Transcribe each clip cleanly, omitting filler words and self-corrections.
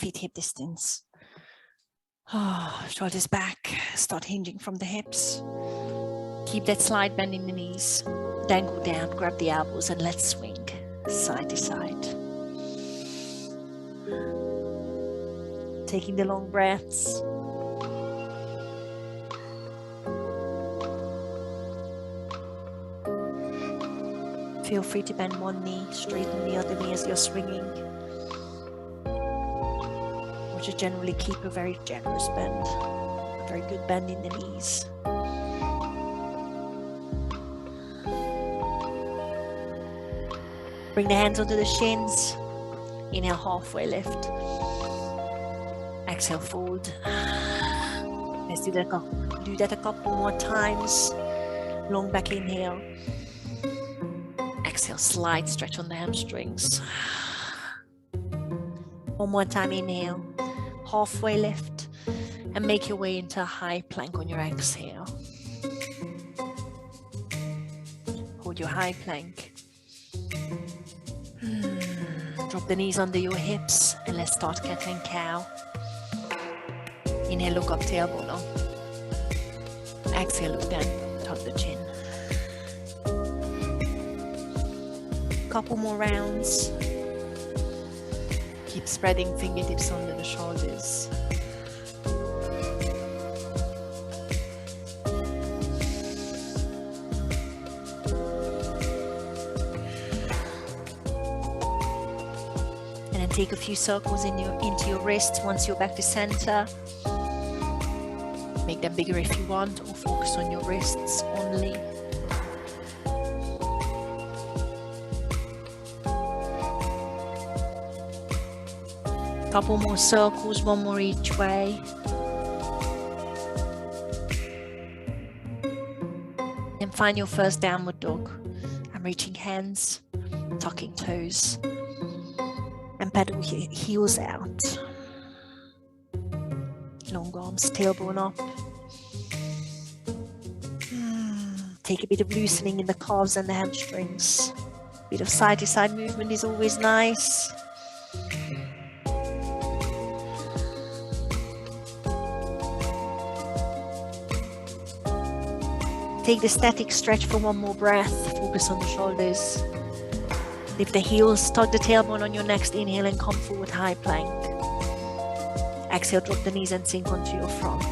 feet hip distance. Shoulders back, start hinging from the hips. Keep that slide bend in the knees. Then go down, grab the elbows and let's swing side to side. Taking the long breaths. Feel free to bend one knee, straighten the other knee as you're swinging. Or just generally keep a very generous bend, a very good bend in the knees. Bring the hands onto the shins. Inhale, halfway lift. Exhale, fold. Let's do that a couple more times. Long back inhale. Exhale, slight stretch on the hamstrings. One more time, inhale. Halfway lift. And make your way into a high plank on your exhale. Hold your high plank. Drop the knees under your hips and let's start cat and cow. Inhale, look up, tailbone up. Exhale, look down, tuck the chin. Couple more rounds. Keep spreading fingertips under the shoulders. Take a few circles into your wrists once you're back to center. Make them bigger if you want, or focus on your wrists only. Couple more circles, one more each way. And find your first downward dog. I'm reaching hands, tucking toes. And pedal heels out. Long arms, tailbone up. Take a bit of loosening in the calves and the hamstrings. A bit of side to side movement is always nice. Take the static stretch for one more breath. Focus on the shoulders. Lift the heels, tug the tailbone on your next inhale and come forward high plank. Exhale, drop the knees and sink onto your front.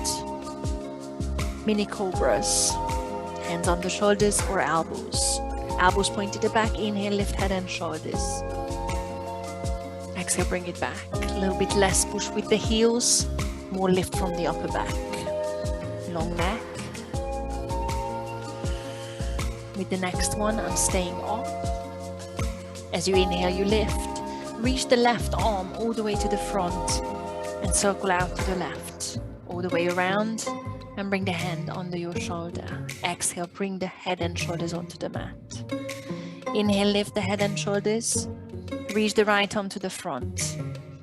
Mini Cobras. Hands on the shoulders or elbows. Elbows point to the back. Inhale, lift head and shoulders. Exhale, bring it back. A little bit less push with the heels. More lift from the upper back. Long neck. With the next one, I'm staying up. As you inhale, you lift. Reach the left arm all the way to the front and circle out to the left. All the way around and bring the hand under your shoulder. Exhale, bring the head and shoulders onto the mat. Inhale, lift the head and shoulders. Reach the right arm to the front.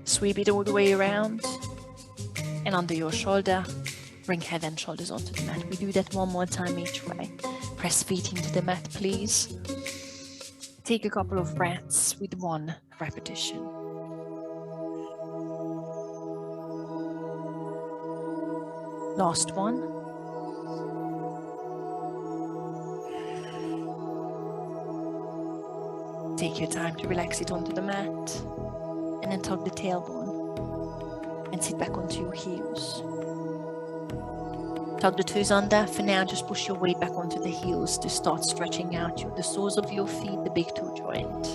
Sweep it all the way around and under your shoulder. Bring head and shoulders onto the mat. We do that one more time each way. Press feet into the mat, please. Take a couple of breaths with one repetition. Last one. Take your time to relax it onto the mat and then tug the tailbone and sit back onto your heels. Tug the toes under. For now, just push your weight back onto the heels to start stretching out the soles of your feet, the big toe joint.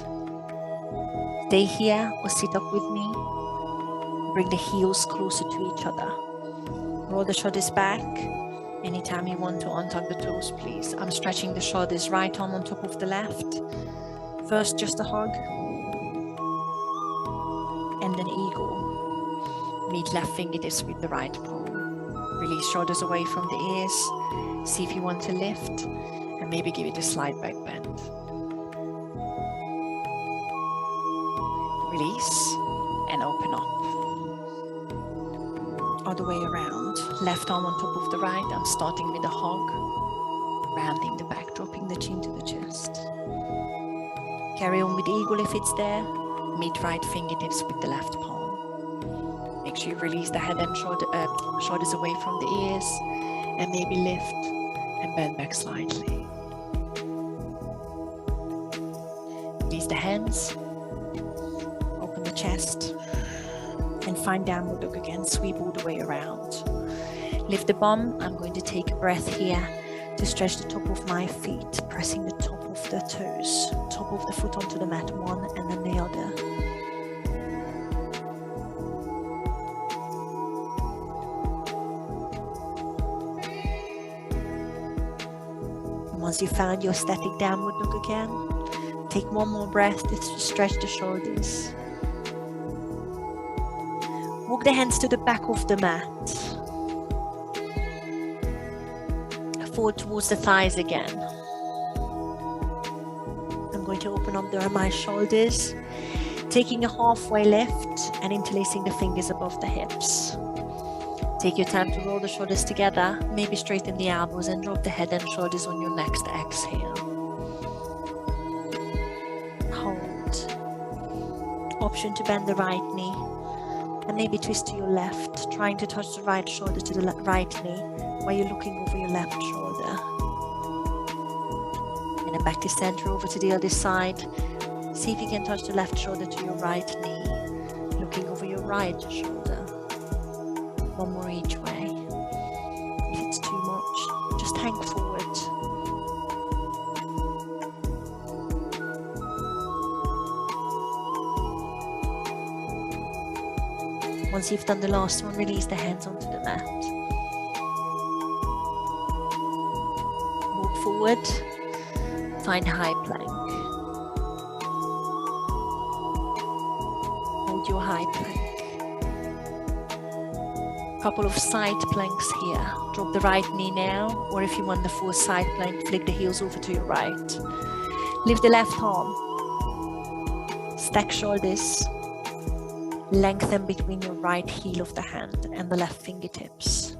Stay here or sit up with me. Bring the heels closer to each other. Roll the shoulders back. Anytime you want to untug the toes, please. I'm stretching the shoulders, right arm on top of the left. First, just a hug. And an eagle. Meet left fingertips with the right palm. Release shoulders away from the ears. See if you want to lift and maybe give it a slight back bend. Release and open up. Other way around. Left arm on top of the right. I'm starting with a hug. Rounding the back, dropping the chin to the chest. Carry on with the eagle if it's there. Meet right fingertips with the left palm. sure you release the head and shoulders away from the ears, and maybe lift and bend back slightly. Release the hands, open the chest, and find downward dog again. Sweep all the way around. Lift the bum. I'm going to take a breath here to stretch the top of my feet, pressing the top of the toes, top of the foot onto the mat, one and then the other. And once you found your static downward dog again, take one more breath to stretch the shoulders. Walk the hands to the back of the mat. Forward towards the thighs again. I'm going to open up my shoulders, taking a halfway lift and interlacing the fingers above the hips. Take your time to roll the shoulders together, maybe straighten the elbows and drop the head and shoulders on your next exhale. Hold. Option to bend the right knee and maybe twist to your left, trying to touch the right shoulder to the right knee while you're looking over your left shoulder. And then back to center, over to the other side. See if you can touch the left shoulder to your right knee, looking over your right shoulder. One more each way. If it's too much, just hang forward. Once you've done the last one, release the hands onto the mat. Walk forward, find high plank. Hold your high plank. Couple of side planks here. Drop the right knee now, or if you want the full side plank, flick the heels over to your right. Lift the left arm. Stack shoulders. Lengthen between your right heel of the hand and the left fingertips.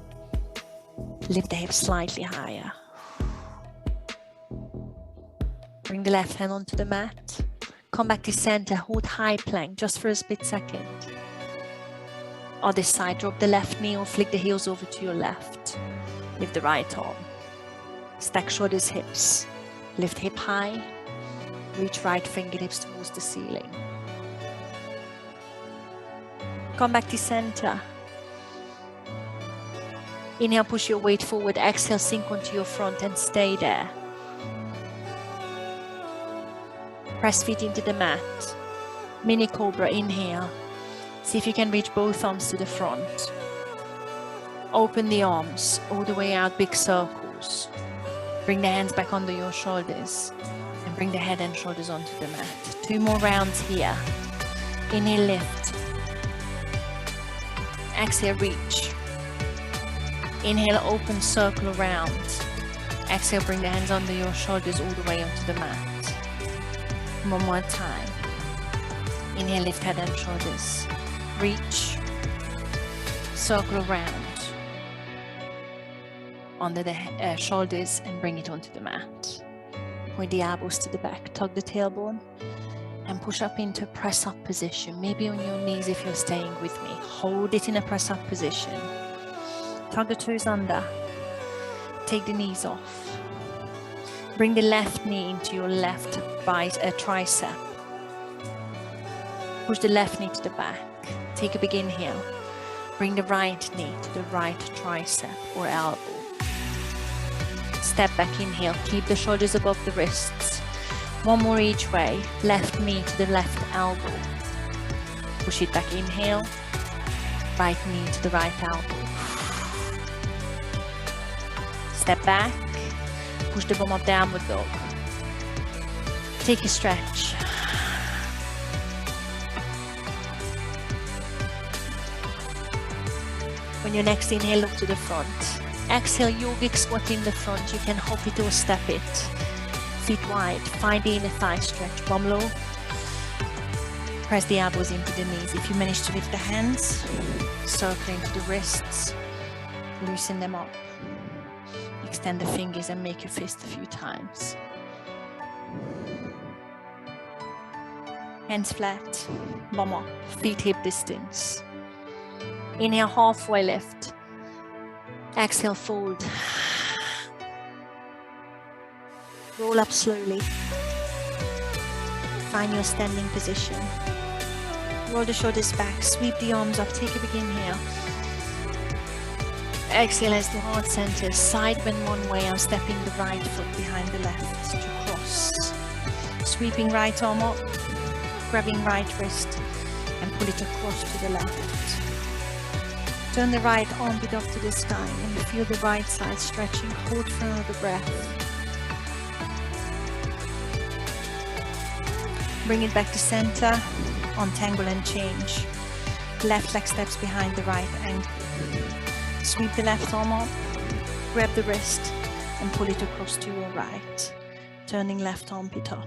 Lift the hips slightly higher. Bring the left hand onto the mat. Come back to center, hold high plank just for a split second. Other side, drop the left knee or flick the heels over to your left. Lift the right arm. Stack shoulders, hips. Lift hip high. Reach right fingertips towards the ceiling. Come back to center. Inhale, push your weight forward. Exhale, sink onto your front and stay there. Press feet into the mat. Mini Cobra, inhale. See if you can reach both arms to the front. Open the arms all the way out, big circles. Bring the hands back under your shoulders and bring the head and shoulders onto the mat. 2 more rounds here. Inhale, lift. Exhale, reach. Inhale, open, circle around. Exhale, bring the hands under your shoulders all the way onto the mat. One more time. Inhale, lift head and shoulders. Reach. Circle around. Under the shoulders and bring it onto the mat. Point the elbows to the back, tug the tailbone, and push up into press up position. Maybe on your knees if you're staying with me. Hold it in a press up position. Tug the toes under. Take the knees off. Bring the left knee into your left tricep. Push the left knee to the back. Take a big inhale. Bring the right knee to the right tricep or elbow. Step back, inhale. Keep the shoulders above the wrists. One more each way. Left knee to the left elbow. Push it back, inhale. Right knee to the right elbow. Step back. Push the bum up, downward dog. Take a stretch. On your next inhale, look to the front. Exhale, yogic squat in the front. You can hop it or step it. Feet wide. Find the inner thigh stretch. Bum low. Press the elbows into the knees. If you manage to lift the hands, circle into the wrists. Loosen them up. Extend the fingers and make your fist a few times. Hands flat, bum up, feet hip distance. Inhale, halfway lift. Exhale, fold. Roll up slowly. Find your standing position. Roll the shoulders back, sweep the arms up, take a big inhale. Exhale as the heart center, side bend one way. I'm stepping the right foot behind the left to cross. Sweeping right arm up, grabbing right wrist and pull it across to the left. Turn the right armpit up to the sky and feel the right side stretching. Hold for another breath. Bring it back to center, untangle and change. Left leg steps behind the right ankle. Sweep the left arm up, grab the wrist and pull it across to your right. Turning left armpit up.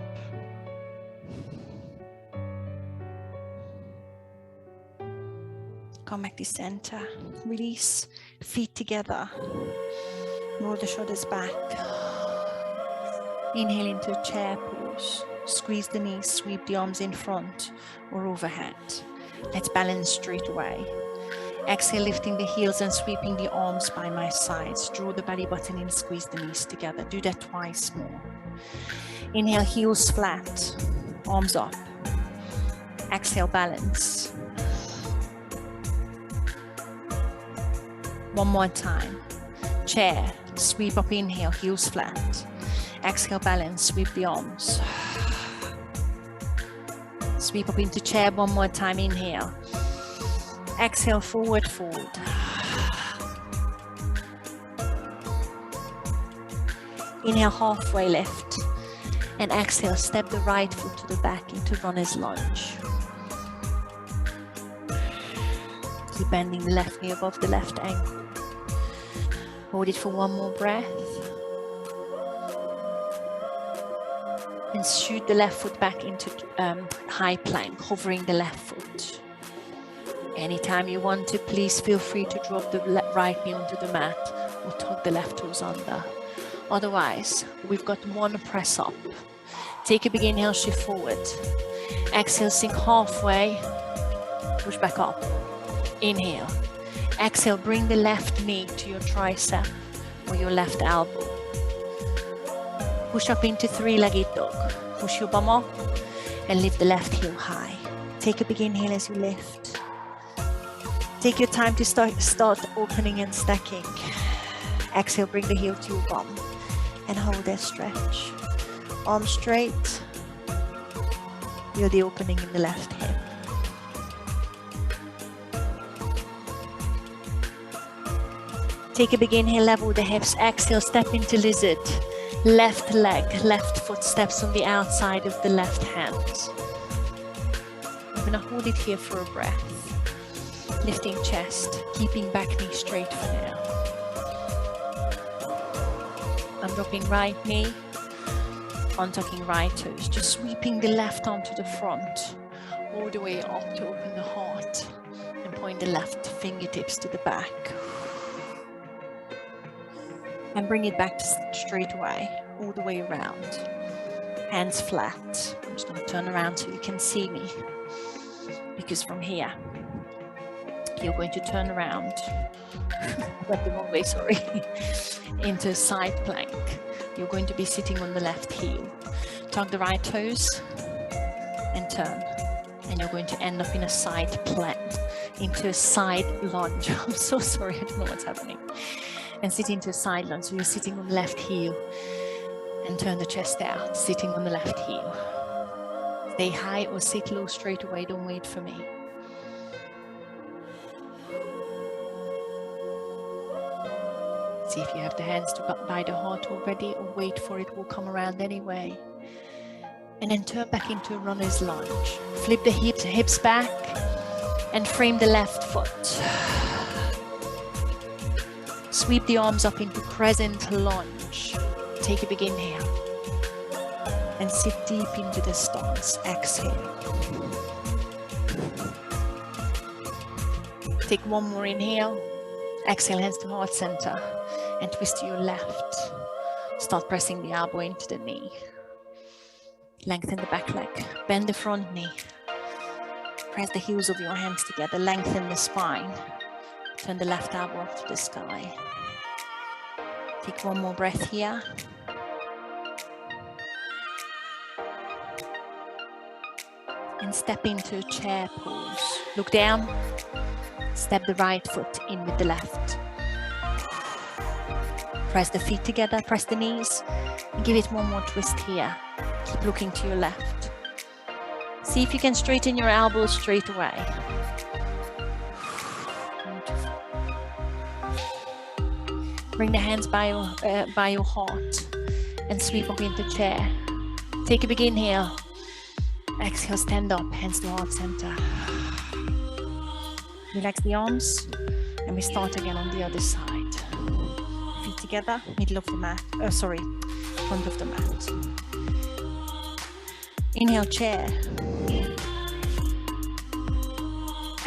Come back to center, release, feet together. Roll the shoulders back. Inhale into a chair pose. Squeeze the knees, sweep the arms in front or overhead. Let's balance straight away. Exhale, lifting the heels and sweeping the arms by my sides. Draw the belly button in, squeeze the knees together. Do that twice more. Inhale, heels flat, arms up. Exhale, balance. One more time. Chair, sweep up, inhale, heels flat. Exhale, balance, sweep the arms. Sweep up into chair one more time, inhale. Exhale, forward fold. Inhale, halfway lift. And exhale, step the right foot to the back into runner's lunge. Keep bending the left knee above the left ankle. Hold it for one more breath. And shoot the left foot back into high plank, hovering the left foot. Anytime you want to, please feel free to drop the right knee onto the mat or tuck the left toes under. Otherwise, we've got one press up. Take a big inhale, shift forward. Exhale, sink halfway, push back up. Inhale. Exhale, bring the left knee to your tricep or your left elbow. Push up into three-legged dog. Push your bum up and lift the left heel high. Take a big inhale as you lift. Take your time to start opening and stacking. Exhale, bring the heel to your bum and hold that stretch. Arms straight. Feel the opening in the left hip. Take a big inhale, level the hips. Exhale, step into lizard. Left leg, left foot steps on the outside of the left hand. I'm gonna hold it here for a breath. Lifting chest, keeping back knee straight for now. I'm dropping right knee, untucking right toes, just sweeping the left arm to the front, all the way up to open the heart, and point the left fingertips to the back. And bring it back to straight away, all the way around. Hands flat. I'm just going to turn around so you can see me. Because from here, you're going to turn around, went the wrong way, sorry, into a side plank. You're going to be sitting on the left heel. Tuck the right toes and turn. And you're going to end up in a side plank, into a side lunge. I'm so sorry, I don't know what's happening. And sit into a side lunge. So you're sitting on the left heel and turn the chest out, sitting on the left heel. Stay high or sit low straight away. Don't wait for me. See if you have the hands by the heart already or wait for it, will come around anyway. And then turn back into a runner's lunge. Flip the hips back and frame the left foot. Sweep the arms up into crescent lunge. Take a big inhale. And sit deep into the stance. Exhale. Take one more inhale. Exhale, hands to heart center. And twist to your left. Start pressing the elbow into the knee. Lengthen the back leg. Bend the front knee. Press the heels of your hands together. Lengthen the spine. Turn the left elbow up to the sky. Take one more breath here. And step into a chair pose. Look down. Step the right foot in with the left. Press the feet together, press the knees, and give it one more twist here. Keep looking to your left. See if you can straighten your elbows straight away. Bring the hands by your heart and sweep up into chair. Take a big inhale. Exhale, stand up, hands to heart center. Relax the arms, and we start again on the other side. Feet together, middle of the mat, front of the mat. Inhale, chair.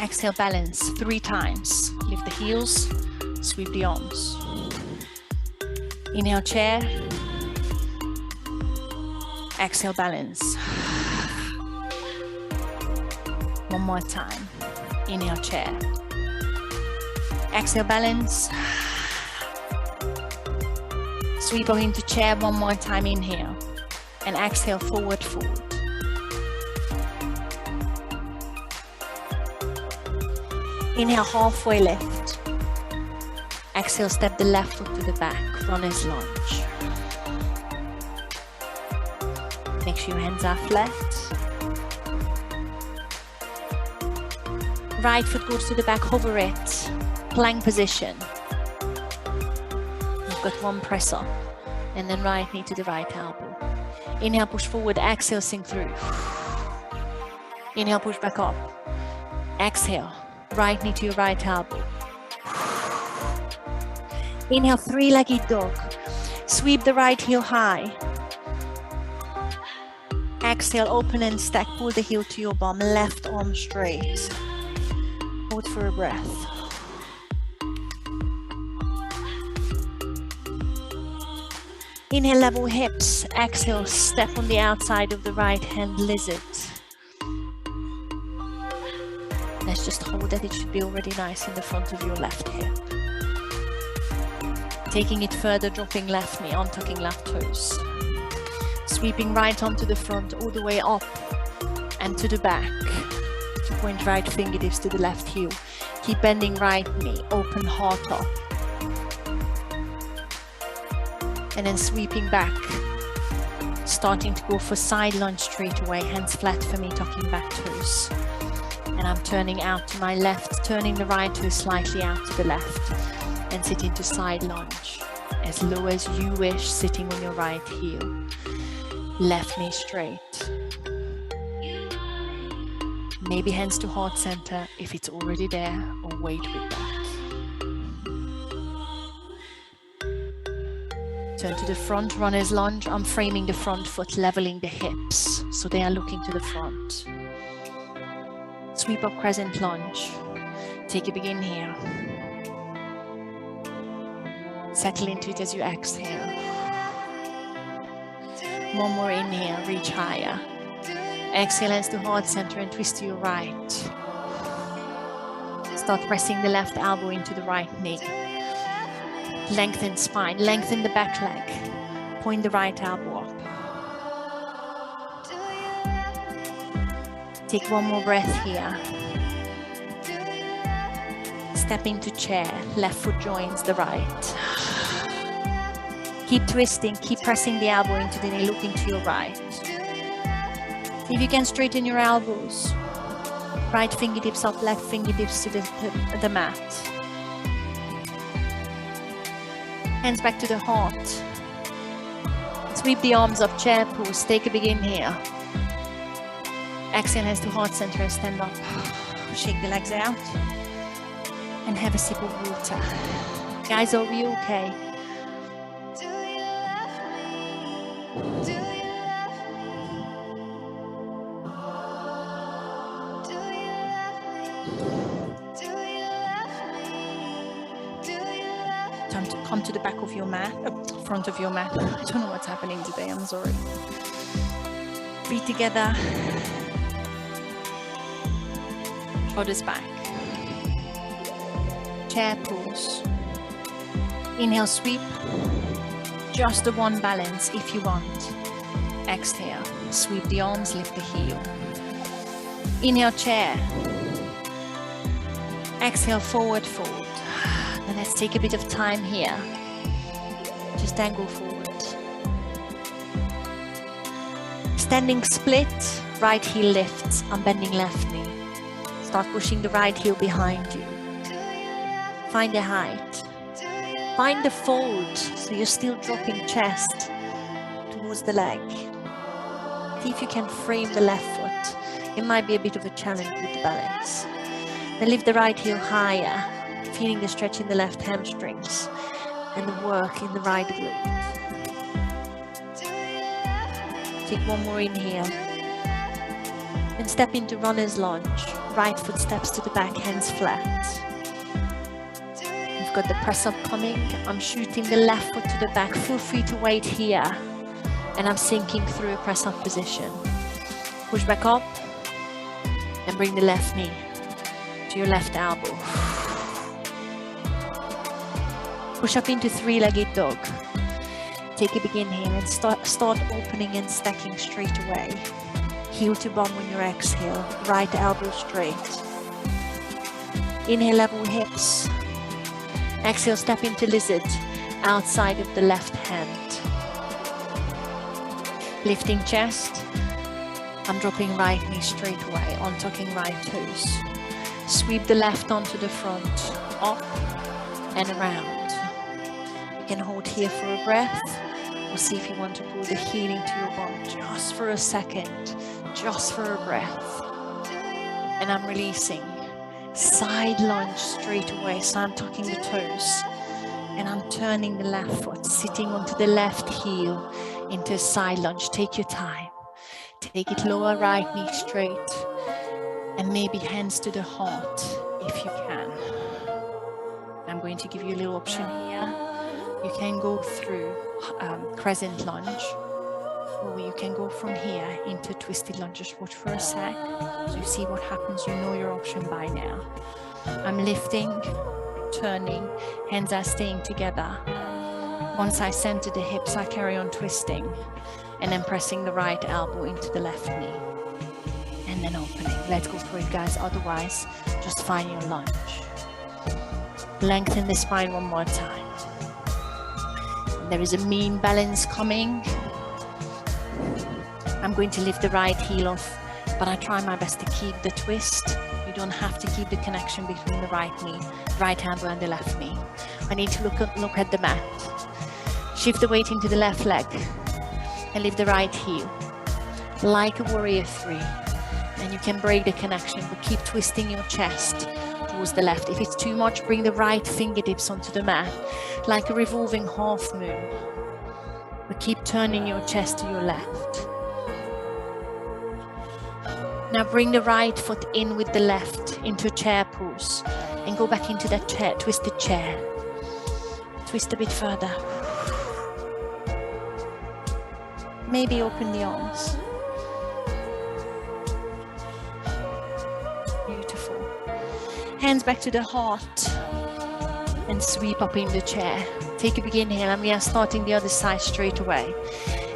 Exhale, balance 3 times. Lift the heels, sweep the arms. Inhale, chair. Exhale, balance. One more time. Inhale, chair. Exhale, balance. Sweep up into chair one more time. Inhale. And exhale, forward fold. Inhale, halfway lift. Exhale, step the left foot to the back. Runner's lunge. Make sure your hands are flat. Right foot goes to the back, hover it. Plank position. You've got one press up. And then right knee to the right elbow. Inhale, push forward. Exhale, sink through. Inhale, push back up. Exhale, right knee to your right elbow. Inhale, 3-legged dog. Sweep the right heel high. Exhale, open and stack. Pull the heel to your bum. Left arm straight. Hold for a breath. Inhale, level hips. Exhale, step on the outside of the right hand, lizard. Let's just hold that. It should be already nice in the front of your left hip. Taking it further, dropping left knee, untucking left toes. Sweeping right arm to the front, all the way up and to the back. To point right fingertips to the left heel. Keep bending right knee, open heart up. And then sweeping back. Starting to go for side lunge straight away. Hands flat for me, tucking back toes. And I'm turning out to my left, turning the right toe slightly out to the left. And sit into side lunge. As low as you wish, sitting on your right heel. Left knee straight. Maybe hands to heart center if it's already there, or wait with that. Turn to the front, runner's lunge. I'm framing the front foot, leveling the hips, so they are looking to the front. Sweep up crescent lunge. Take a big inhale. Settle into it as you exhale. One more inhale, reach higher. Exhale, hands to heart center and twist to your right. Start pressing the left elbow into the right knee. Lengthen spine, lengthen the back leg. Point the right elbow up. Take one more breath here. Step into chair, left foot joins the right. Keep twisting, keep pressing the elbow into the knee, looking to your right. If you can straighten your elbows. Right fingertips up, left fingertips to the mat. Hands back to the heart. Sweep the arms up, chair pose. Take a big inhale. Exhale, hands to heart center and stand up. Shake the legs out. And have a sip of water. Guys, are we okay? Time to come to the back of your mat, front of your mat. I don't know what's happening today, I'm sorry. Feet together. Shoulders back. chair pose. Inhale, sweep. Just the one balance if you want. Exhale, sweep the arms, lift the heel. Inhale, chair. Exhale, forward fold. Then let's take a bit of time here. Just angle forward. Standing split, right heel lifts. I'm bending left knee. Start pushing the right heel behind you. Find the height. Find the fold, so you're still dropping chest towards the leg. See if you can frame the left foot. It might be a bit of a challenge with the balance. Then lift the right heel higher, feeling the stretch in the left hamstrings and the work in the right glute. Take one more inhale. And step into runner's lunge. Right foot steps to the back, hands flat. Got the press up coming. I'm shooting the left foot to the back. Feel free to wait here. And I'm sinking through a press up position. Push back up and bring the left knee to your left elbow. Push up into three-legged dog. Take a big inhale and start opening and stacking straight away. Heel to bum on your exhale. Right elbow straight. Inhale, level hips. Exhale, step into lizard, outside of the left hand. Lifting chest. I'm dropping right knee straight away, untucking right toes. Sweep the left onto the front, up and around. You can hold here for a breath, or see if you want to pull the heel into your bum just for a second, just for a breath. And I'm releasing. Side lunge straight away, so I'm tucking the toes and I'm turning the left foot, sitting onto the left heel into a side lunge. Take your time. Take it lower, right knee straight, and maybe hands to the heart if you can. I'm going to give you a little option here. You can go through crescent lunge, or you can go from here into twisted lunge. Just watch for a sec, so you see what happens. You know your option by now. I'm lifting, turning, hands are staying together. Once I center the hips, I carry on twisting, and then pressing the right elbow into the left knee, and then opening. Let's go for it, guys. Otherwise, just find your lunge. Lengthen the spine one more time. There is a mean balance coming. I'm going to lift the right heel off, but I try my best to keep the twist. You don't have to keep the connection between the right knee, right elbow and the left knee. I need to look at the mat. Shift the weight into the left leg and lift the right heel like a warrior 3. And you can break the connection, but keep twisting your chest towards the left. If it's too much, bring the right fingertips onto the mat like a revolving half moon. But keep turning your chest to your left. Now bring the right foot in with the left into a chair pose and go back into that chair, twisted chair. Twist a bit further. Maybe open the arms. Beautiful. Hands back to the heart and sweep up in the chair. Take a big inhale, and we are starting the other side straight away.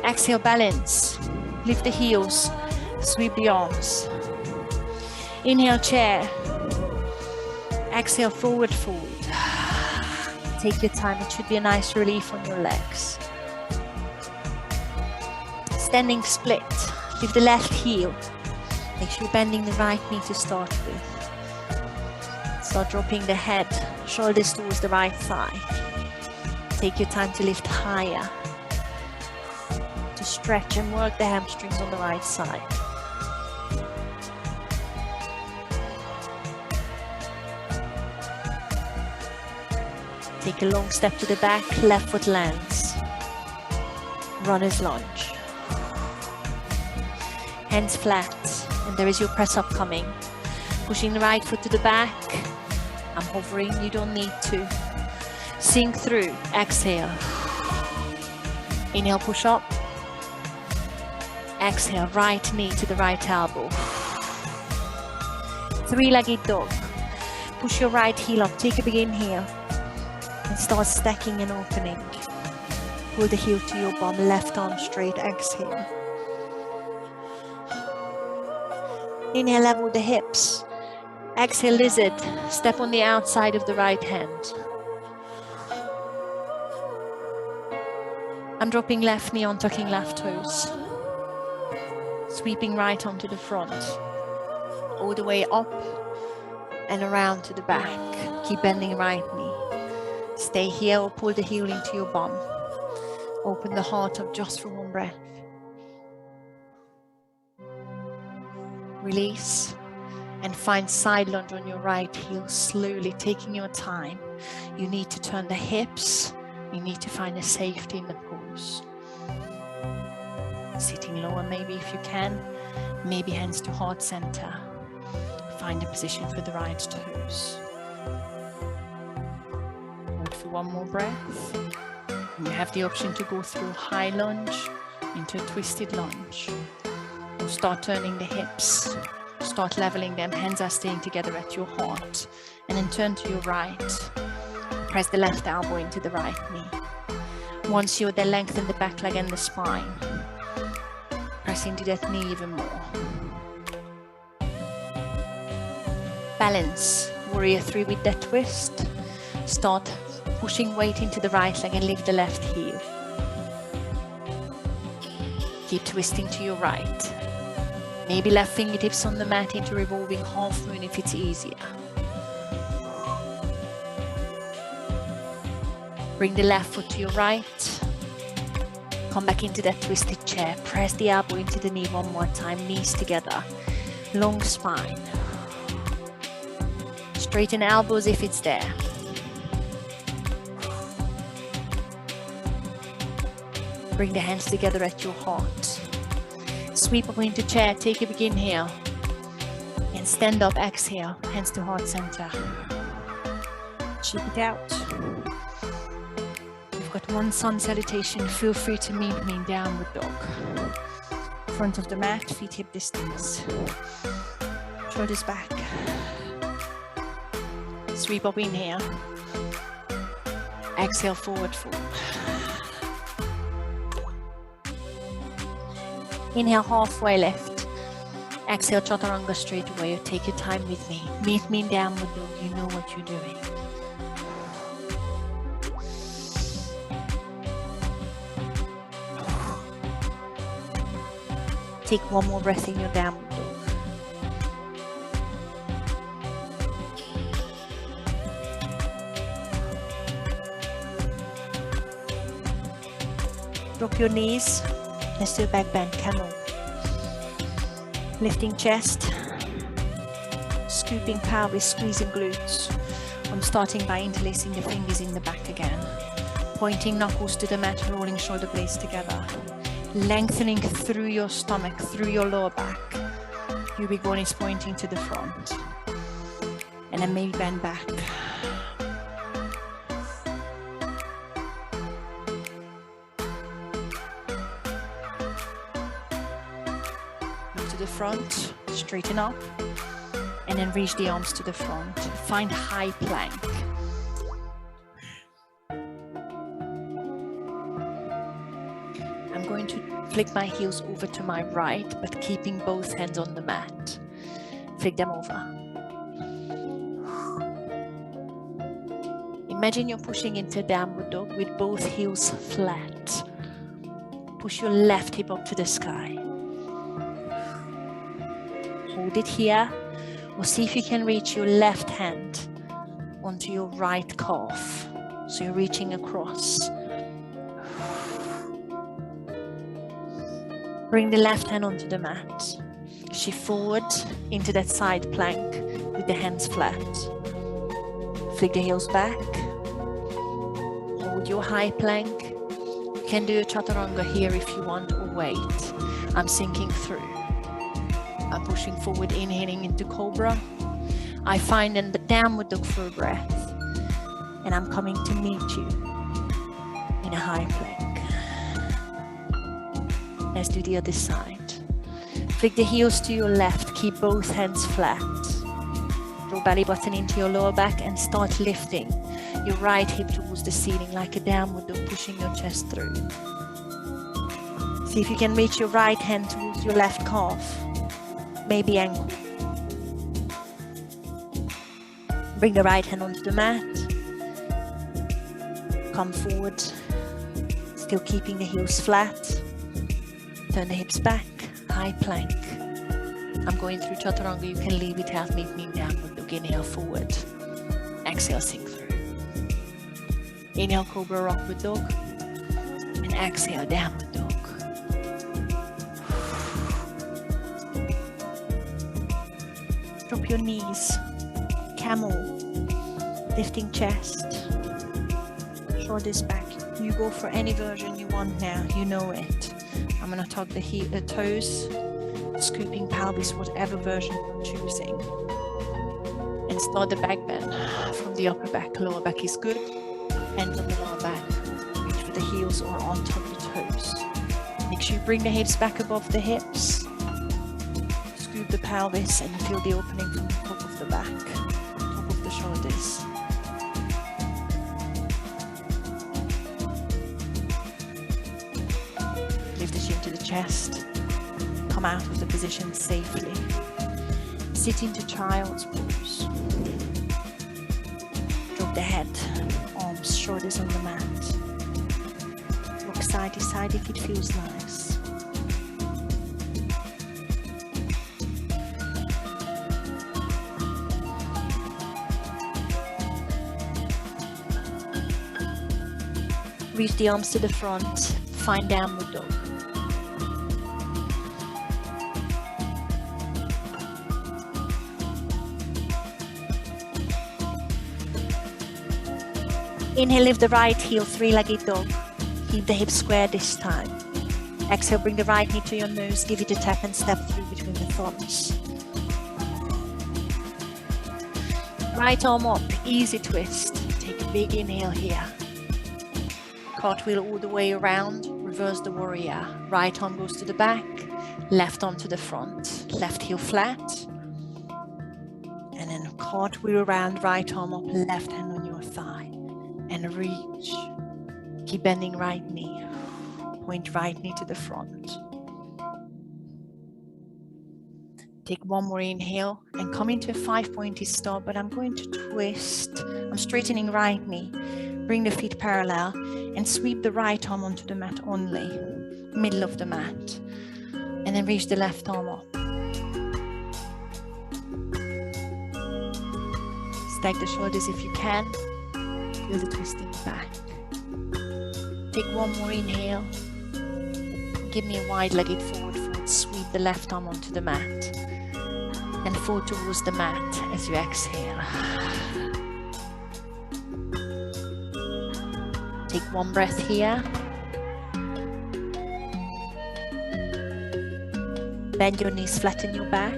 Exhale, balance. Lift the heels. Sweep the arms. Inhale, chair. Exhale, forward fold. Take your time. It should be a nice relief on your legs. Standing split. Lift the left heel. Make sure you're bending the right knee to start with. Start dropping the head, shoulders towards the right thigh. Take your time to lift higher. To stretch and work the hamstrings on the right side. Take a long step to the back, left foot lands. Runner's lunge. Hands flat, and there is your press up coming. Pushing the right foot to the back. I'm hovering, you don't need to. Sink through, exhale. Inhale, push up. Exhale, right knee to the right elbow. Three-legged dog. Push your right heel up, take a big inhale, and start stacking and opening. Pull the heel to your bum, left arm straight, exhale. Inhale, level the hips. Exhale, lizard. Step on the outside of the right hand. I'm dropping left knee on, tucking left toes. Sweeping right onto the front. All the way up and around to the back. Keep bending right knee. Stay here or pull the heel into your bum. Open the heart up just for one breath. Release and find side lunge on your right heel, slowly taking your time. You need to turn the hips. You need to find a safety in the pose. Sitting lower maybe if you can. Maybe hands to heart center. Find a position for the right toes. Hold for one more breath. And you have the option to go through high lunge into a twisted lunge. Or start turning the hips. Start leveling them. Hands are staying together at your heart. And then turn to your right. Press the left elbow into the right knee. Once you're there, lengthen the back leg and the spine. Press into that knee even more. Balance. Warrior 3 with that twist. Start pushing weight into the right leg and lift the left heel. Keep twisting to your right. Maybe left fingertips on the mat into revolving half moon if it's easier. Bring the left foot to your right. Come back into that twisted chair. Press the elbow into the knee one more time. Knees together. Long spine. Straighten elbows if it's there. Bring the hands together at your heart. Sweep up into chair. Take a big inhale. And stand up. Exhale. Hands to heart center. Cheek it out. Got one sun salutation. Feel free to meet me in downward dog. Front of the mat, feet hip distance. Shoulders back. Sweep up, inhale. Exhale, forward fold. Inhale, halfway lift. Exhale, chaturanga straight away. Take your time with me. Meet me in downward dog. You know what you're doing. Take one more breath in your downward dog. Drop your knees. Let's do a back bend, camel. Lifting chest. Scooping pelvis, squeezing glutes. I'm starting by interlacing the fingers in the back again. Pointing knuckles to the mat, rolling shoulder blades together. Lengthening through your stomach, through your lower back. Your big bone is pointing to the front. And then maybe bend back. Move to the front, straighten up. And then reach the arms to the front. Find high plank. I'm going to flick my heels over to my right, but keeping both hands on the mat. Flick them over. Imagine you're pushing into downward dog with both heels flat. Push your left hip up to the sky. Hold it here, or see if you can reach your left hand onto your right calf. So you're reaching across. Bring the left hand onto the mat. Shift forward into that side plank with the hands flat. Flick the heels back. Hold your high plank. You can do a chaturanga here if you want, or wait. I'm sinking through. I'm pushing forward, inhaling into Cobra. I find in the downward dog for a breath. And I'm coming to meet you in a high plank. Let's do the other side. Flick the heels to your left. Keep both hands flat. Draw belly button into your lower back and start lifting your right hip towards the ceiling like a downward dog, pushing your chest through. See if you can reach your right hand towards your left calf, maybe ankle. Bring the right hand onto the mat. Come forward, still keeping the heels flat. Turn the hips back, high plank. I'm going through chaturanga, you can leave it out, meet me downward dog. Inhale forward, exhale sink through. Inhale Cobra Rockwood Dog, and exhale Downward Dog. Drop your knees, camel, lifting chest, shoulders back. You go for any version you want now, you know it. I'm going to tug the toes, scooping pelvis, whatever version you're choosing. And start the back bend from the upper back. Lower back is good. Hands on the lower back. Reach for the heels or on top of the toes. Make sure you bring the hips back above the hips. Scoop the pelvis and feel the opening from the top of the back, top of the shoulders. Lift the chin to the chest. Come out of the position safely. Sit into child's pose. Drop the head, arms, shoulders on the mat. Rock side to side if it feels nice. Reach the arms to the front, find Downward Dog. Inhale, lift the right heel, three-legged dog. Keep the hips square this time. Exhale, bring the right knee to your nose, give it a tap and step through between the thumbs. Right arm up, easy twist. Take a big inhale here. Cartwheel all the way around, reverse the warrior. Right arm goes to the back, left arm to the front. Left heel flat. And then cartwheel around, right arm up, left hand on your thigh. And reach. Keep bending right knee. Point right knee to the front. Take one more inhale and come into a 5-pointed stop, but I'm going to twist. I'm straightening right knee. Bring the feet parallel and sweep the right arm onto the mat only. Middle of the mat. And then reach the left arm up. Stack the shoulders if you can. Feel the twisting back. Take one more inhale. Give me a wide-legged forward fold. Sweep the left arm onto the mat. And fall towards the mat as you exhale. Take one breath here. Bend your knees, flatten your back.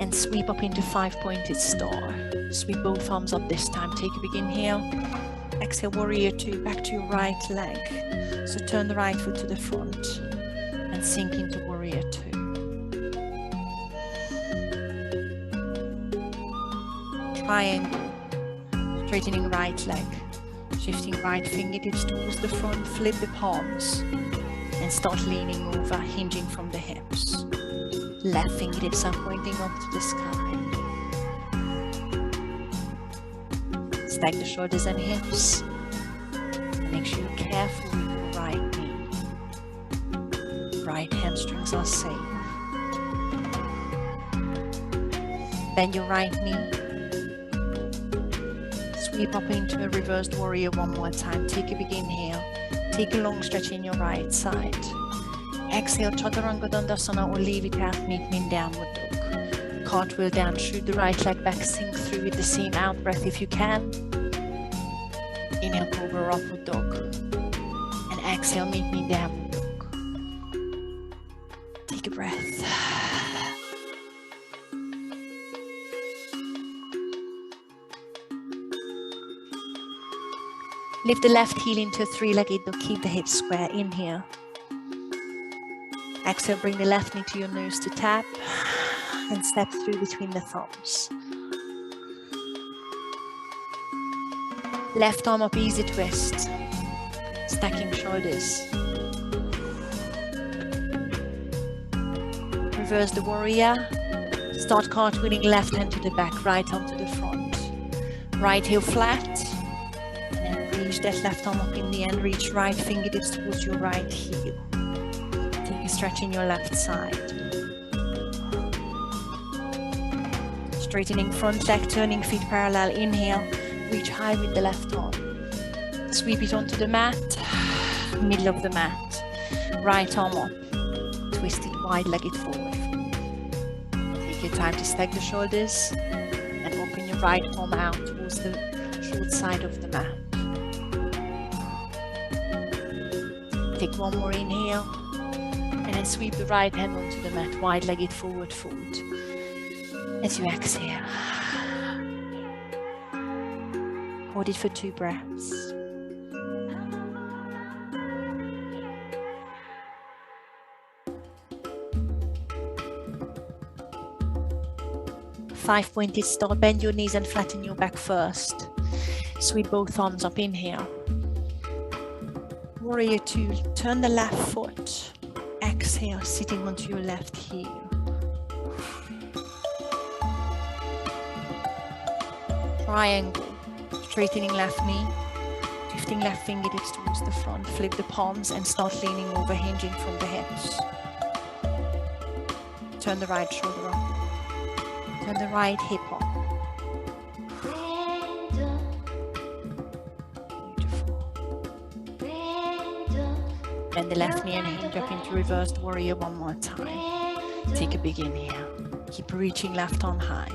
And sweep up into 5-pointed star. Sweep both arms up this time. Take a big inhale. Exhale, warrior two, back to your right leg. So turn the right foot to the front and sink into warrior two. Triangle. Straightening right leg. Shifting right fingertips towards the front. Flip the palms and start leaning over, hinging from the hips. Left fingertips are pointing up to the sky. Stack the shoulders and hips. And make sure you're careful with your right knee. Right hamstrings are safe. Bend your right knee. Sweep up into a reversed warrior one more time. Take a big inhale. Take a long stretch in your right side. Exhale, chaturanga dandasana, or leave it out, meet me in downward dog. Cartwheel down, shoot the right leg back, sink through with the same out breath if you can. Inhale, Cobra Upward Dog. And exhale, meet me in downward dog. Take a breath. Lift the left heel into a three-legged dog. Keep the hips square. Inhale. Exhale, bring the left knee to your nose to tap and step through between the thumbs. Left arm up, easy twist. Stacking shoulders. Reverse the warrior. Start cartwheeling left hand to the back, right arm to the front. Right heel flat. And then reach that left arm up in the end. Reach right fingertips towards your right heel. Take a stretch in your left side. Straightening front leg, turning feet parallel. Inhale, reach high with the left arm. Sweep it onto the mat, middle of the mat. Right arm up, twist it wide-legged forward. Take your time to stack the shoulders and open your right arm out towards the short side of the mat. Take one more inhale and then sweep the right hand onto the mat, wide-legged forward fold. As you exhale, hold it for 2 breaths. Five-pointed start, bend your knees and flatten your back first. Sweep both arms up, inhale. Warrior 2, turn the left foot. Exhale, sitting onto your left heel. Triangle, straightening left knee, lifting left fingertips towards the front, flip the palms and start leaning over, hinging from the hips. Turn the right shoulder up, turn the right hip up. Beautiful. Bend the left knee and hinge up into reversed warrior one more time. Take a big inhale, keep reaching left arm high.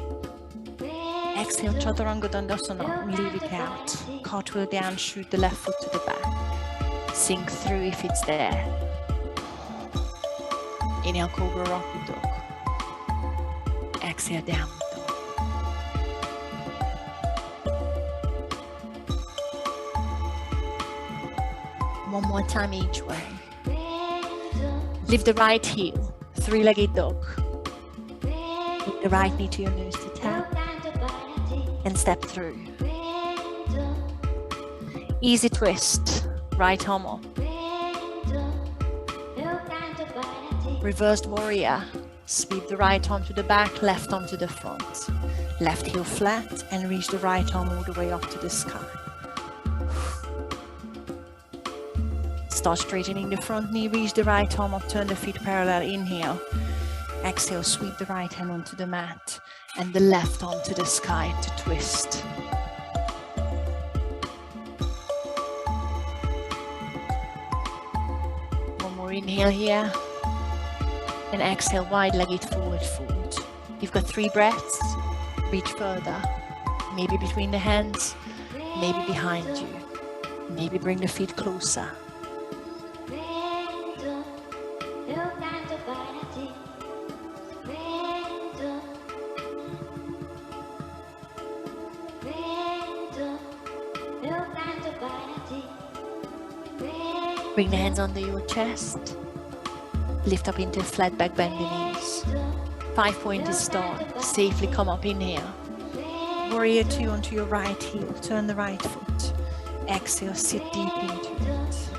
Exhale, Chaturanga Dandasana, and leave it out. Cartwheel down, shoot the left foot to the back. Sink through if it's there. Inhale, Cobra, Rocky Dog. Exhale, Downward Dog. One more time each way. Lift the right heel, 3-legged dog. Bring the right knee to your nose to tap. And step through. Easy twist, right arm up. Reversed warrior, sweep the right arm to the back, left arm to the front. Left heel flat and reach the right arm all the way up to the sky. Start straightening the front knee, reach the right arm up, turn the feet parallel, inhale. Exhale, sweep the right hand onto the mat and the left arm to the sky to twist. One more inhale here. And exhale, wide-legged forward fold. You've got 3 breaths. Reach further. Maybe between the hands, maybe behind you. Maybe bring the feet closer. Bring the hands under your chest. Lift up into a flat back, bend the knees. 5-pointed start. Safely come up, inhale. Warrior 2 onto your right heel. Turn the right foot. Exhale, sit deep into it.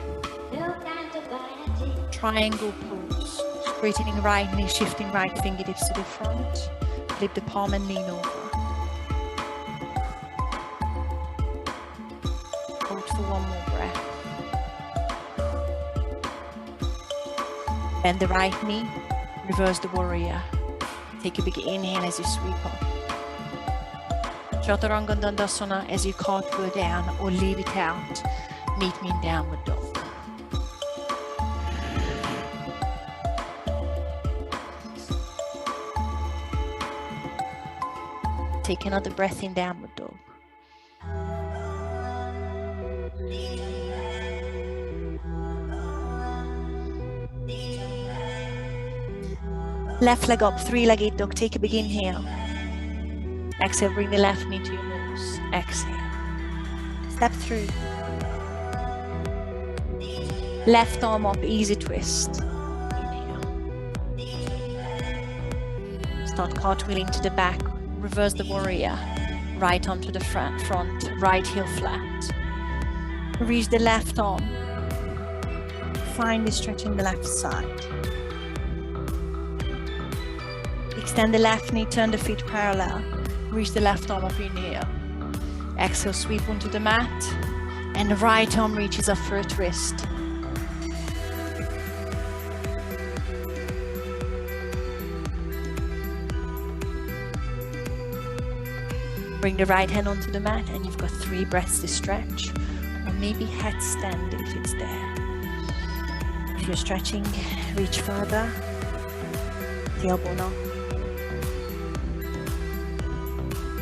Triangle pose. Straightening right knee, shifting right fingertips to the front. Flip the palm and lean over. Hold for one more breath. Bend the right knee, reverse the warrior. Take a big inhale as you sweep up. Chaturanga Dandasana as you cartwheel down or leave it out. Meet me in Downward Dog. Take another breath in Downward Dog. Left leg up, 3-legged dog. Take a big inhale. Exhale, bring the left knee to your nose. Exhale. Step through. Left arm up, easy twist. Inhale. Start cartwheeling to the back. Reverse the warrior. right arm to the front, right heel flat. Reach the left arm. Find the stretch in the left side. Extend the left knee, turn the feet parallel. Reach the left arm up, inhale. Exhale, sweep onto the mat. And the right arm reaches up for a twist. Bring the right hand onto the mat and you've got 3 breaths to stretch. Or maybe headstand if it's there. If you're stretching, reach further. Tailbone up.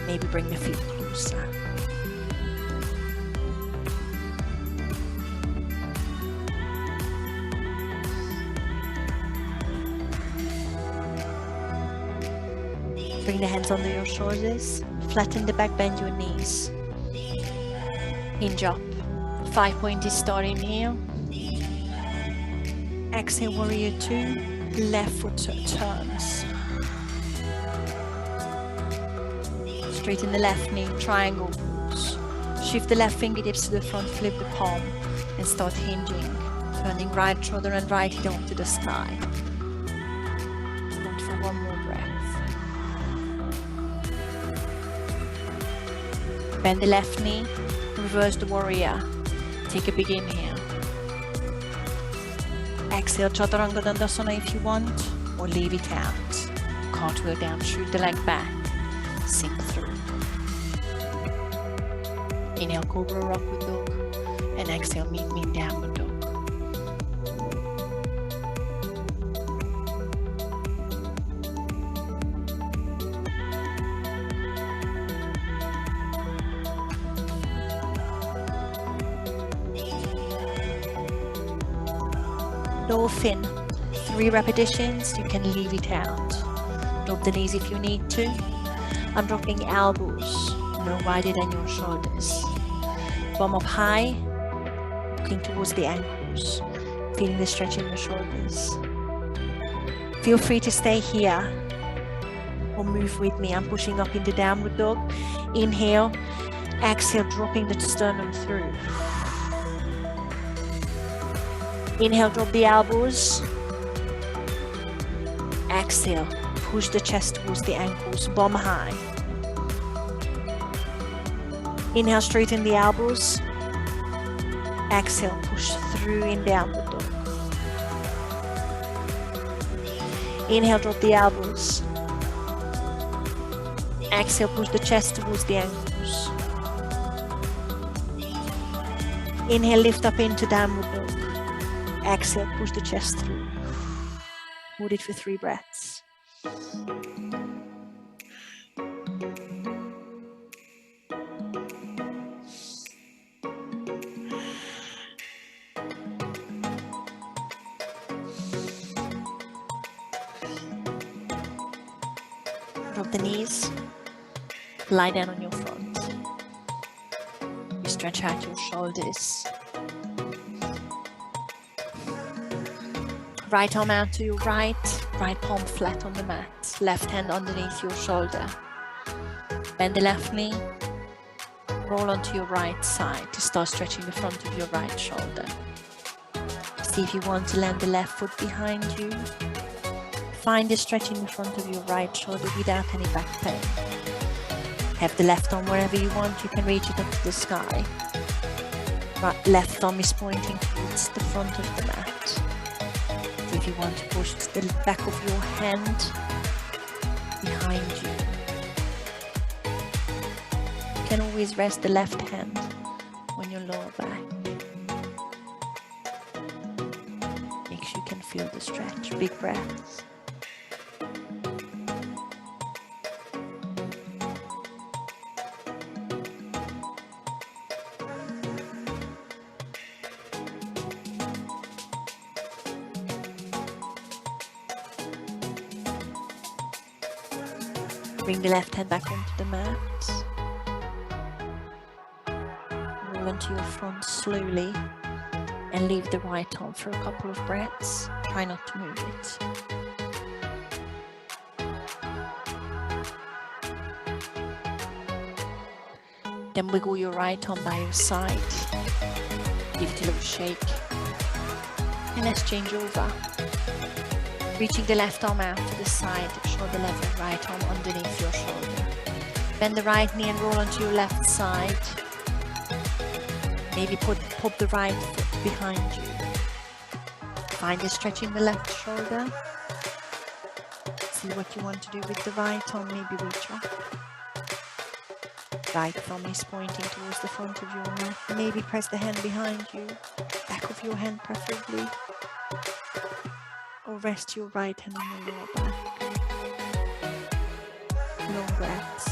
Maybe bring the feet closer. Bring the hands under your shoulders. Flatten the back, bend your knees. Hinge up. 5-pointed start, inhale. Exhale, warrior 2. Left foot turns. Straighten the left knee, triangle pose. Shift the left fingertips to the front, flip the palm, and start hinging. Turning right shoulder and right hip onto the sky. Hold for 1 more breath. Bend the left knee, reverse the warrior. Take a big inhale. Exhale, Chaturanga Dandasana if you want, or leave it out. Cartwheel down, shoot the leg back, sink through. Inhale, Cobra, Rockwood Dog, and exhale, meet me in Downward Dog. Dolphin, 3 repetitions, you can leave it out. Drop the knees if you need to. I'm dropping elbows, no wider than your shoulders. Bum up high, looking towards the ankles, feeling the stretch in your shoulders. Feel free to stay here or move with me. I'm pushing up into Downward Dog. Inhale, exhale, dropping the sternum through. Inhale, drop the elbows. Exhale, push the chest towards the ankles, bum high. Inhale, straighten the elbows. Exhale, push through in Downward Dog. Inhale, drop the elbows. Exhale, push the chest towards the ankles. Inhale, lift up into Downward Dog. Exhale, push the chest through. Hold it for 3 breaths. Drop the knees. Lie down on your front. You stretch out your shoulders. Right arm out to your right palm flat on the mat, left hand underneath your shoulder. Bend the left knee, roll onto your right side to start stretching the front of your right shoulder. See if you want to land the left foot behind you. Find the stretch in the front of your right shoulder without any back pain. Have the left arm wherever you want, you can reach it up to the sky. Left arm is pointing towards the front of the mat. If you want to push the back of your hand behind you. You can always rest the left hand on your lower back. Make sure you can feel the stretch. Big breaths. Bring the left hand back onto the mat. Roll onto your front slowly and leave the right arm for a couple of breaths. Try not to move it. Then wiggle your right arm by your side. Give it a little shake. And let's change over. Reaching the left arm out to the side, shoulder level, right arm underneath your shoulder. Bend the right knee and roll onto your left side. Maybe pop the right foot behind you. Find a stretch in the left shoulder. See what you want to do with the right arm, maybe reach up. Right thumb is pointing towards the front of your mat. Maybe press the hand behind you, back of your hand preferably. Or rest your right hand on your lower back. Long breaths.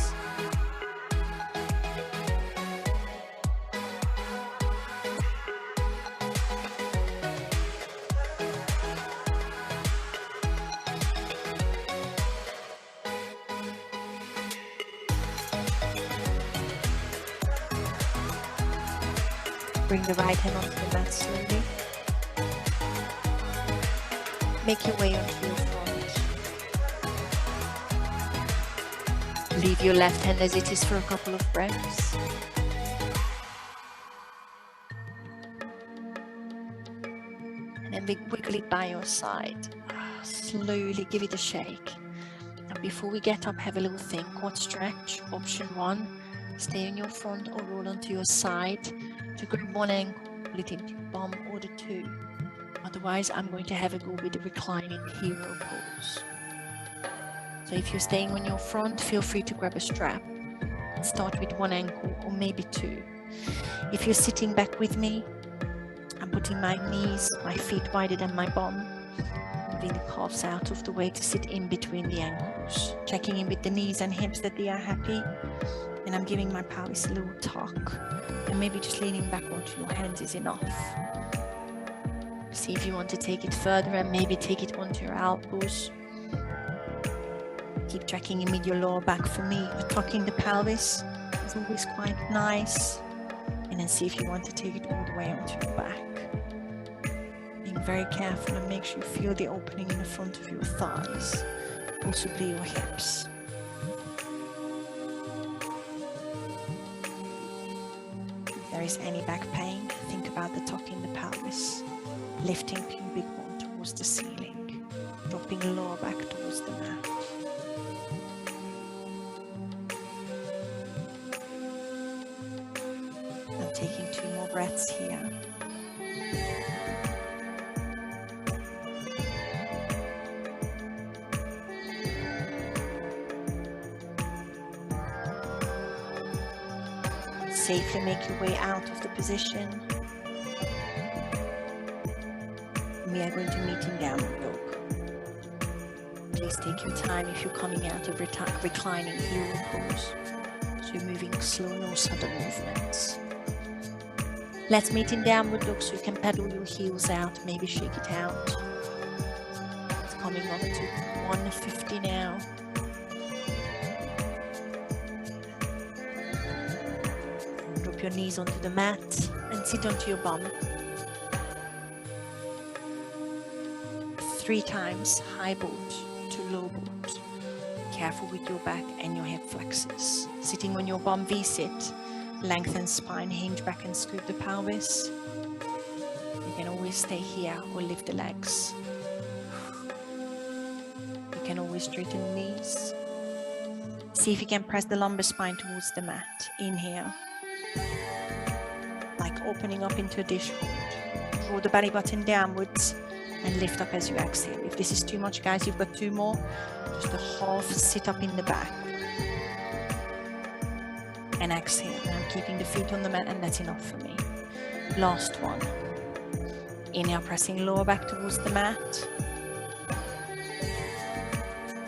Bring the right hand onto the mat slowly. Make your way onto your front. Leave your left hand as it is for a couple of breaths. And then wiggle it by your side. Slowly give it a shake. And before we get up, have a little think. Quad stretch. Option 1. Stay on your front or roll onto your side. To grab one ankle, pull it into your bum, or the 2. Otherwise, I'm going to have a go with the reclining hero pose. So if you're staying on your front, feel free to grab a strap. Start with one ankle or maybe 2. If you're sitting back with me, I'm putting my knees, my feet wider than my bum, moving the calves out of the way to sit in between the ankles. Checking in with the knees and hips that they are happy. And I'm giving my pelvis a little tuck. And maybe just leaning back onto your hands is enough. See if you want to take it further and maybe take it onto your elbows. Keep tracking in with your lower back. For me, tucking the pelvis is always quite nice. And then see if you want to take it all the way onto your back. Being very careful and make sure you feel the opening in the front of your thighs, possibly your hips. If there is any back pain, think about the tuck in the pelvis. Lifting pubic bone towards the ceiling, dropping lower back towards the mat. And taking 2 more breaths here. Safely make your way out of the position. We are going to meet in downward dog. Please take your time if you're coming out of reclining hero pose. So you're moving slow, no sudden movements. Let's meet in downward dog so you can pedal your heels out, maybe shake it out. It's coming up to 150 now. Drop your knees onto the mat and sit onto your bum. 3 times high boat to low boat. Careful with your back and your hip flexors. Sitting on your bum V-sit. Lengthen spine, hinge back and scoop the pelvis. You can always stay here or lift the legs. You can always straighten the knees. See if you can press the lumbar spine towards the mat. Inhale. Like opening up into a dish hold. Draw the belly button downwards. And lift up as you exhale. If this is too much, guys, you've got 2 more. Just a half sit up in the back. And exhale. And I'm keeping the feet on the mat, and that's enough for me. Last one. Inhale, pressing lower back towards the mat.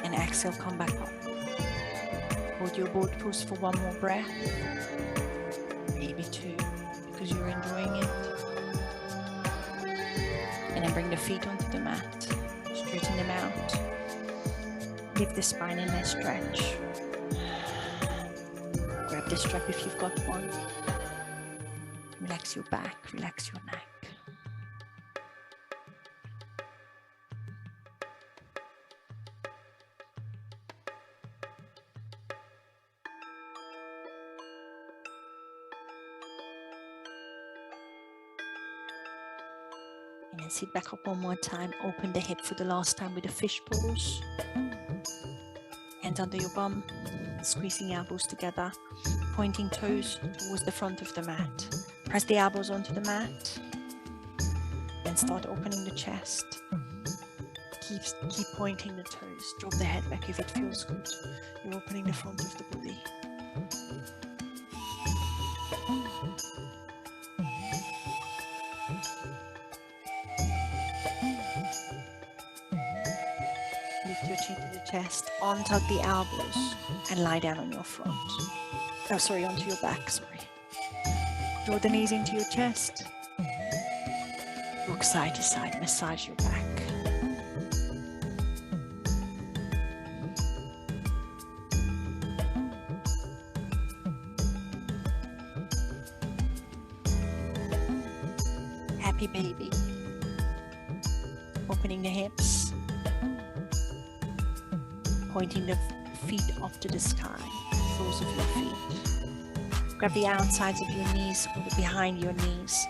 And exhale, come back up. Hold your boat pose for 1 more breath. Maybe 2, because you're enjoying it. And then bring the feet onto the mat. Straighten them out. Lift the spine in a stretch. Grab the strap if you've got one. Relax your back, relax your neck. And then sit back up one more time. Open the hip for the last time with a fish pose. Hands under your bum, squeezing elbows together, pointing toes towards the front of the mat. Press the elbows onto the mat. Then start opening the chest. Keep pointing the toes. Drop the head back if it feels good. You're opening the front of the body. Lift your chin to the chest, untug the elbows, and lie down on your front. Oh, sorry, onto your back, sorry. Draw the knees into your chest. Rock side to side, massage your back. Happy baby. Opening the hips. Pointing the feet up to the sky, soles of your feet. Grab the outsides of your knees or behind your knees.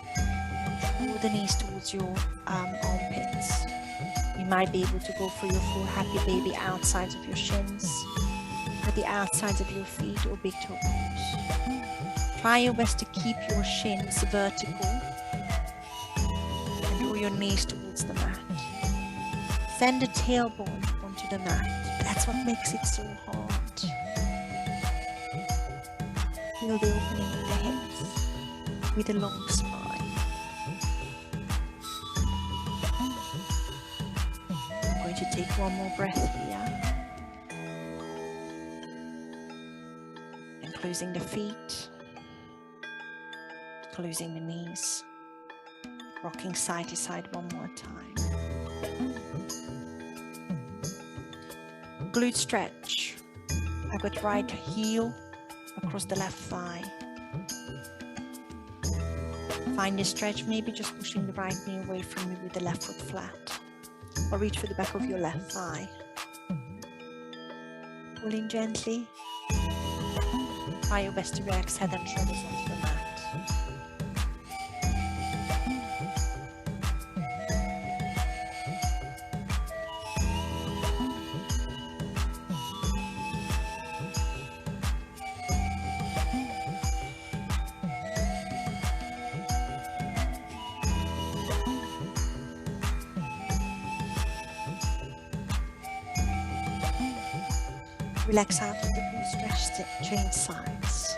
Draw the knees towards your armpits. You might be able to go for your full happy baby outsides of your shins, or the outsides of your feet or big toe pose. Try your best to keep your shins vertical and draw your knees towards the mat. Send the tailbone onto the mat. That's what makes it so hard. Feel the opening of the hips with a long spine. I'm going to take one more breath here. And closing the feet, closing the knees, rocking side to side one more time. Glute stretch. I've got right heel across the left thigh. Find the stretch, maybe just pushing the right knee away from you with the left foot flat. Or reach for the back of your left thigh. Pull in gently. Try your best to relax head and shoulders onto the mat. Relax out of the glute stretch, change sides.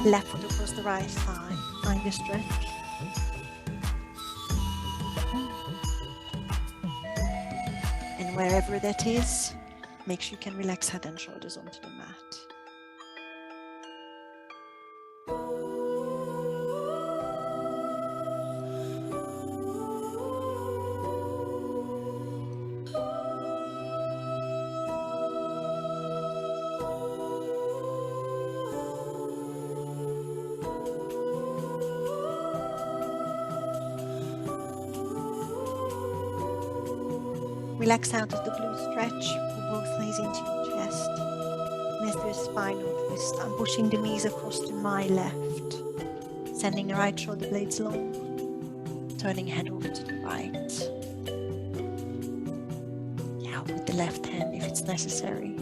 Left foot across the right thigh, find the stretch. And wherever that is, make sure you can relax head and shoulders onto the mat. Relax out of the glute stretch, pull both knees into your chest. Let's do a spinal twist. I'm pushing the knees across to my left, sending the right shoulder blades long, turning head over to the right. Yeah, with the left hand if it's necessary,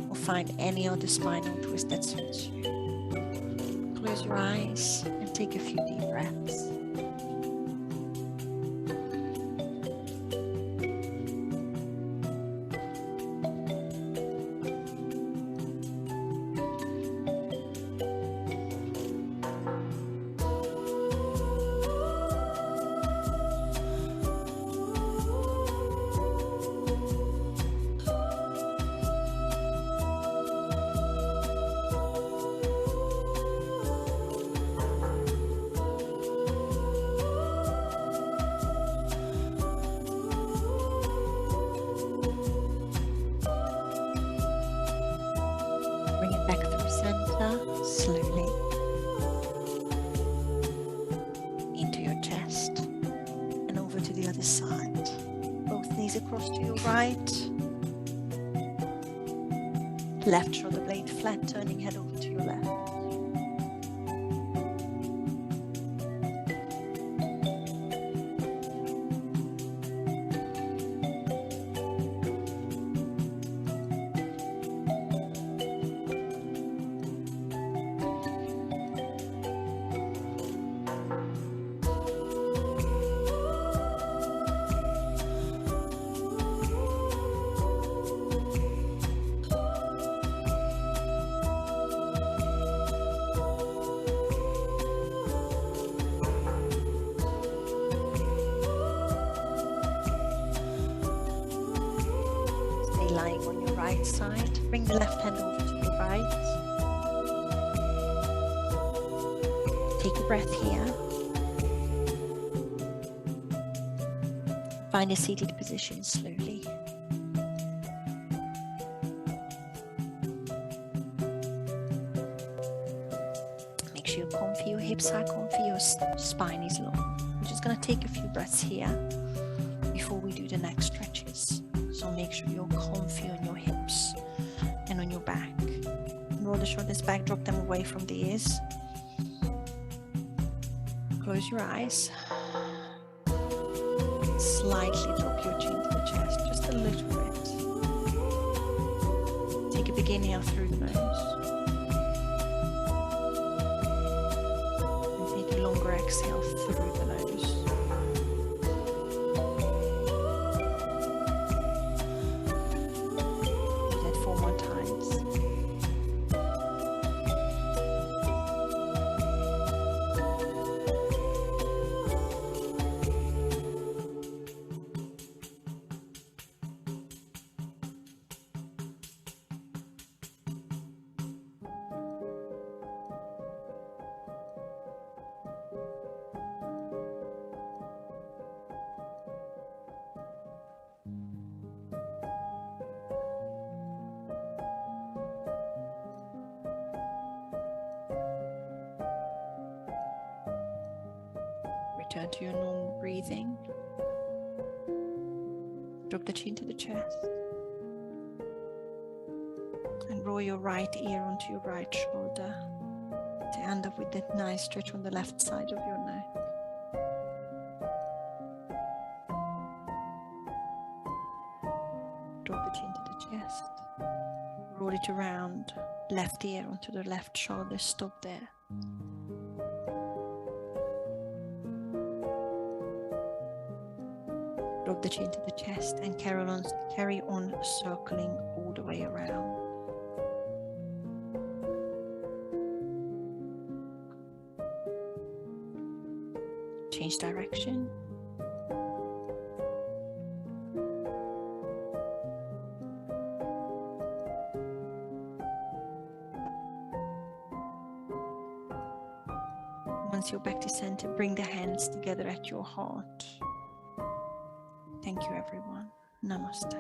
or find any other spinal twist that suits you. Close your eyes and take a few deep breaths. Slowly into your chest and over to the other side. Both knees across to your right. Left shoulder blade flat, turning head over to your left. lying on your right side. Bring the left hand over to your right. Take a breath here. Find a seated position slowly. Make sure you're comfy, your hips are comfy, your spine is long. We're just going to take a few breaths here before we do the next stretches. So make sure you're comfy on your hips and on your back. Roll the shoulders back, drop them away from the ears. Close your eyes. Slightly drop your chin to the chest, just a little bit. Take a big inhale through the nose. And take a longer exhale through the nose. Do that 4 more times. Return to your normal breathing. Drop the chin to the chest. And roll your right ear onto your right shoulder to end up with that nice stretch on the left side of your neck. Drop the chin to the chest. Roll it around, left ear onto the left shoulder. Stop there. Drop the chin to the chest and carry on circling all the way around. Change direction. Once you're back to center, bring the hands together at your heart. Thank you, everyone. Namaste.